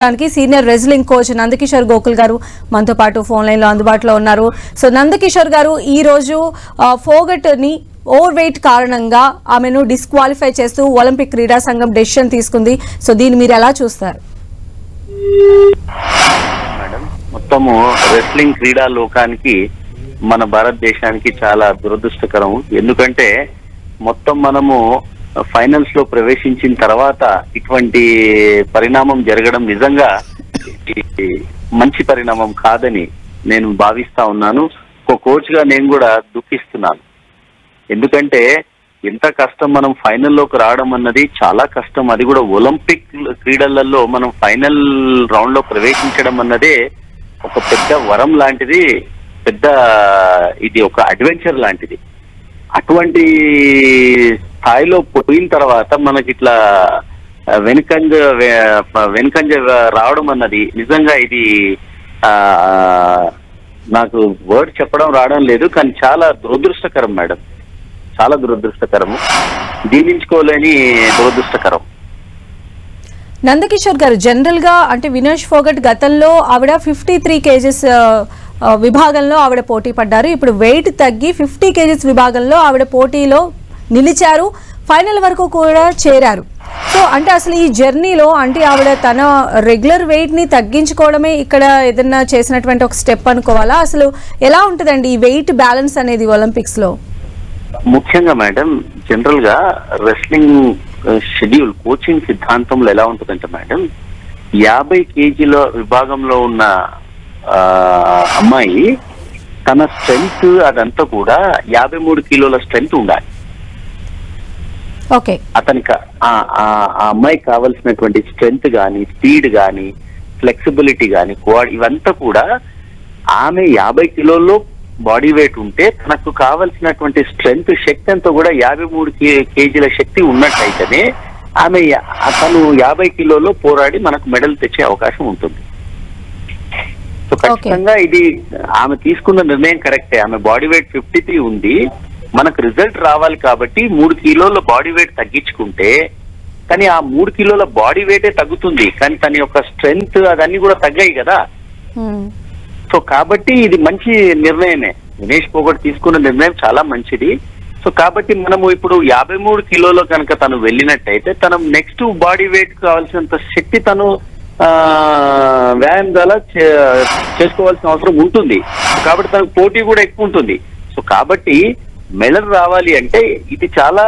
Senior wrestling coach Nandakishore Gokul గారు మనతో పాటు ఫోన్ లైన్ లో అందుబాటులో ఉన్నారు. సో నందకిషోర్ గారు ఈ రోజు ఫోగట్ ని ఓవర్ వెయిట్ కారణంగా ఆమెను డిస్క్వాలిఫై చేస్తూ ఒలింపిక్ క్రీడా సంఘం డెసిషన్ తీసుకుంది. సో దీన్ని మీరు ఎలా చూస్తారు? మేడం, మొత్తము రెస్లింగ్ క్రీడా లోకానికి మన భారతదేశానికి చాలా దురదృష్టకరం. ఎందుకంటే మొత్తం మనము ఫైనల్స్ లో ప్రవేశించిన తర్వాత ఇటువంటి పరిణామం జరగడం నిజంగా మంచి పరిణామం కాదని నేను భావిస్తా ఉన్నాను. ఒక కోచ్ గా నేను కూడా దుఃఖిస్తున్నాను. ఎందుకంటే ఎంత కష్టం, మనం ఫైనల్లోకి రావడం అన్నది చాలా కష్టం. అది కూడా ఒలింపిక్ క్రీడలలో మనం ఫైనల్ రౌండ్ లో ప్రవేశించడం అన్నదే ఒక పెద్ద వరం లాంటిది, పెద్ద ఇది ఒక అడ్వెంచర్ లాంటిది. అటువంటి స్థాయిలో పోయిన తర్వాత మనకి ఇట్లా వెనుకంజ రావడం అన్నది నిజంగా ఇది నాకు వర్డ్ చెప్పడం రావడం లేదు, కానీ చాలా దురదృష్టకరం మేడం, చాలా దురదృష్టకరము, జీర్ణించుకోలేని దురదృష్టకరం. నందకిషోర్ గారు, జనరల్ గా అంటే వినేష్ ఫోగట్ గతంలో ఆవిడ 53 కేజెస్ విభాగంలో ఆవిడ పోటీ పడ్డారు. ఇప్పుడు వెయిట్ తగ్గి 50 కేజెస్ విభాగంలో ఆవిడ పోటీలో నిలిచారు, ఫైనల్ వరకు కూడా చేరారు. సో అంటే అసలు ఈ జర్నీలో అంటే ఆవిడ తన రెగ్యులర్ వెయిట్ ని తగ్గించుకోవడమే ఇక్కడ ఏదన్నా చేసినటువంటి ఒక స్టెప్ అనుకోవాలా? అసలు ఎలా ఉంటుందండి ఈ వెయిట్ బ్యాలెన్స్ అనేది ఒలింపిక్స్ లో? ముఖ్యంగా మేడం, జనరల్ గా రెస్లింగ్ షెడ్యూల్ కోచింగ్ సిద్ధాంతంలో ఎలా ఉంటుందంటే మేడం, 50 కేజీల విభాగంలో ఉన్న అమ్మాయి తన స్ట్రెంగ్త్ అదంతా కూడా 53 కిలోల స్ట్రెంగ్త్ ఉండాలి. అతనికి ఆ అమ్మాయికి కావాల్సినటువంటి స్ట్రెంగ్త్ గాని, స్పీడ్ గాని, ఫ్లెక్సిబిలిటీ గాని, ఇవంతా కూడా ఆమె 50 కిలోల్లో బాడీ వెయిట్ ఉంటే తనకు కావలసినటువంటి స్ట్రెంగ్త్, శక్తి అంతా కూడా 53 కేజీల శక్తి ఉన్నట్టయితేనే తను 50 కిలోలో పోరాడి మనకు మెడల్ తెచ్చే అవకాశం ఉంటుంది. సో ఖచ్చితంగా ఇది ఆమె తీసుకున్న నిర్ణయం కరెక్టే. ఆమె బాడీ వెయిట్ 53 ఉంది, మనకు రిజల్ట్ రావాలి కాబట్టి 3 కిలోల బాడీ వెయిట్ తగ్గించుకుంటే, కానీ ఆ 3 కిలోల బాడీ వెయిటే తగ్గుతుంది, కానీ తన యొక్క స్ట్రెంగ్త్ అదన్నీ కూడా తగ్గాయి కదా. సో కాబట్టి ఇది మంచి నిర్ణయమే, వినేష్ ఫోగట్ తీసుకున్న నిర్ణయం చాలా మంచిది. సో కాబట్టి మనము ఇప్పుడు 53 కిలోలో కనుక తను వెళ్ళినట్టయితే తన నెక్స్ట్ బాడీ వెయిట్ కావాల్సినంత శక్తి తను వ్యాయామం ద్వారా చేసుకోవాల్సిన అవసరం ఉంటుంది. కాబట్టి తనకు పోటీ కూడా ఎక్కువ ఉంటుంది. సో కాబట్టి మెడల్ రావాలి అంటే ఇది చాలా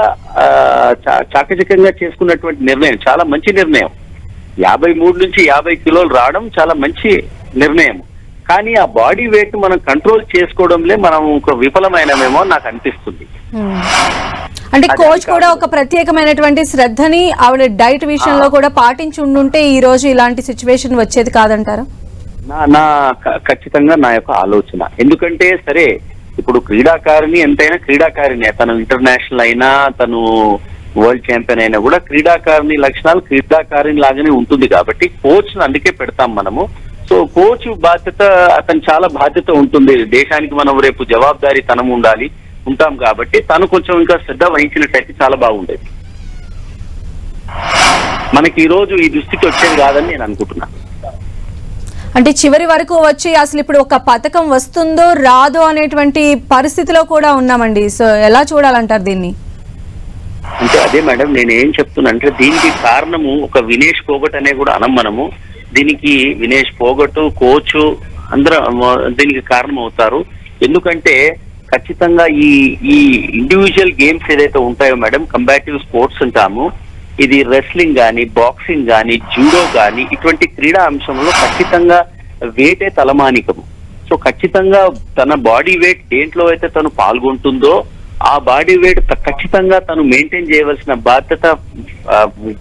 చాకచక్యంగా చేసుకున్నటువంటి నిర్ణయం, చాలా మంచి నిర్ణయం. 53 నుంచి 50 కిలోలు రావడం చాలా మంచి నిర్ణయం. కానీ ఆ బాడీ వెయిట్ మనం కంట్రోల్ చేసుకోవడంలో మనం ఒక విఫలమైనమేమో నాకు అనిపిస్తుంది. అంటే కోచ్ కూడా ఒక ప్రత్యేకమైనటువంటి శ్రద్ధని ఆవిడ డైట్ విషయంలో కూడా పాటించి ఉండుంటే ఈ రోజు ఇలాంటి సిచ్యువేషన్ వచ్చేది కాదంటారా? నా ఖచ్చితంగా నా యొక్క ఆలోచన. ఎందుకంటే సరే, ఇప్పుడు క్రీడాకారిణి ఎంతైనా క్రీడాకారిణి, తను ఇంటర్నేషనల్ అయినా తను వరల్డ్ ఛాంపియన్ అయినా కూడా క్రీడాకారిణి లక్షణాలు క్రీడాకారిణి లాగానే ఉంటుంది. కాబట్టి కోచ్ అందుకే పెడతాం మనము. సో కోచ్ బాధ్యత, అతను చాలా బాధ్యత ఉంటుంది. దేశానికి మనం రేపు జవాబుదారీ తనం ఉంటాం కాబట్టి తను కొంచెం ఇంకా శ్రద్ధ వహించినట్టయితే చాలా బాగుండేది. మనకి ఈ రోజు ఈ దుస్థితి వచ్చేది కాదని నేను అనుకుంటున్నాను. అంటే చివరి వరకు వచ్చి అసలు ఇప్పుడు ఒక పథకం వస్తుందో రాదో అనేటువంటి పరిస్థితిలో కూడా ఉన్నామండి. సో ఎలా చూడాలంటారు దీన్ని? అంటే అదే మేడం, నేను ఏం చెప్తున్నా అంటే దీనికి కారణము ఒక వినేష్ ఫోగట్ అనే కూడా అనం మనము. దీనికి వినేష్ ఫోగట్, కోచ్ అందరూ దీనికి కారణం అవుతారు. ఎందుకంటే ఖచ్చితంగా ఈ ఇండివిజువల్ గేమ్స్ ఏదైతే ఉంటాయో మేడం, కంబాటివ్ స్పోర్ట్స్ అంటాము, ఇది రెస్లింగ్ గానీ, బాక్సింగ్ గానీ, జూడో గానీ, ఇటువంటి క్రీడా అంశంలో ఖచ్చితంగా వెయిటే తలమానికము. సో ఖచ్చితంగా తన బాడీ వెయిట్ దేంట్లో అయితే తను పాల్గొంటుందో ఆ బాడీ వెయిట్ ఖచ్చితంగా తను మెయింటైన్ చేయవలసిన బాధ్యత,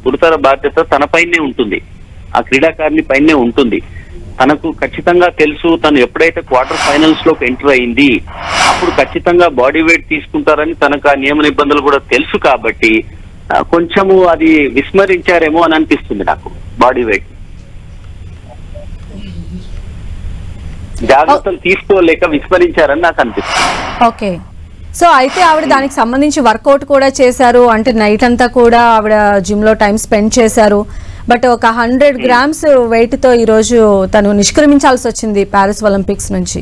గురుతర బాధ్యత తనపైనే ఉంటుంది, ఆ క్రీడాకారిణి పైనే ఉంటుంది. తనకు ఖచ్చితంగా తెలుసు, తను ఎప్పుడైతే క్వార్టర్ ఫైనల్స్ లోకి ఎంటర్ అయింది అప్పుడు ఖచ్చితంగా బాడీ వెయిట్ తీసుకుంటారని తనకు ఆ నియమ నిబంధనలు కూడా తెలుసు. కాబట్టి కొంచెము అది విస్మరించారేమో అని అనిపిస్తుంది నాకు. బాడీ వెయిట్ జాగ్రత్తలు తీసుకోలేక విస్మరించారని నాకు అనిపిస్తుంది. ఓకే, సో అయితే ఆవిడ దానికి సంబంధించి వర్కౌట్ కూడా చేశారు, అంటే నైట్ అంతా కూడా ఆవిడ జిమ్ లో టైం స్పెండ్ చేశారు. బట్ ఒక 100 గ్రామ్స్ వెయిట్ తో ఈ రోజు తను నిష్క్రమించాల్సి వచ్చింది ప్యారిస్ ఒలింపిక్స్ నుంచి.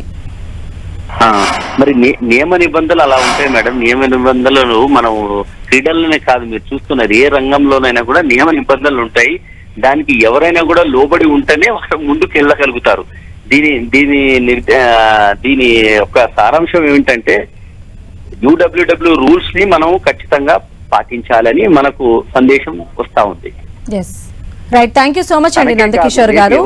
మరి నియమ నిబంధనలు అలా ఉంటాయి మేడం. నియమ నిబంధనలు మనం క్రీడల్లోనే కాదు, మీరు చూస్తున్నారు ఏ రంగంలోనైనా కూడా నియమ నిబంధనలు ఉంటాయి. దానికి ఎవరైనా కూడా లోబడి ఉంటేనే వాళ్ళు ముందుకు వెళ్ళగలుగుతారు. దీని యొక్క సారాంశం ఏమిటంటే UWW రూల్స్ ని మనం ఖచ్చితంగా పాటించాలని మనకు సందేశం వస్తా ఉంది. Right, thank you so much అండి నందకిషోర్ గారు.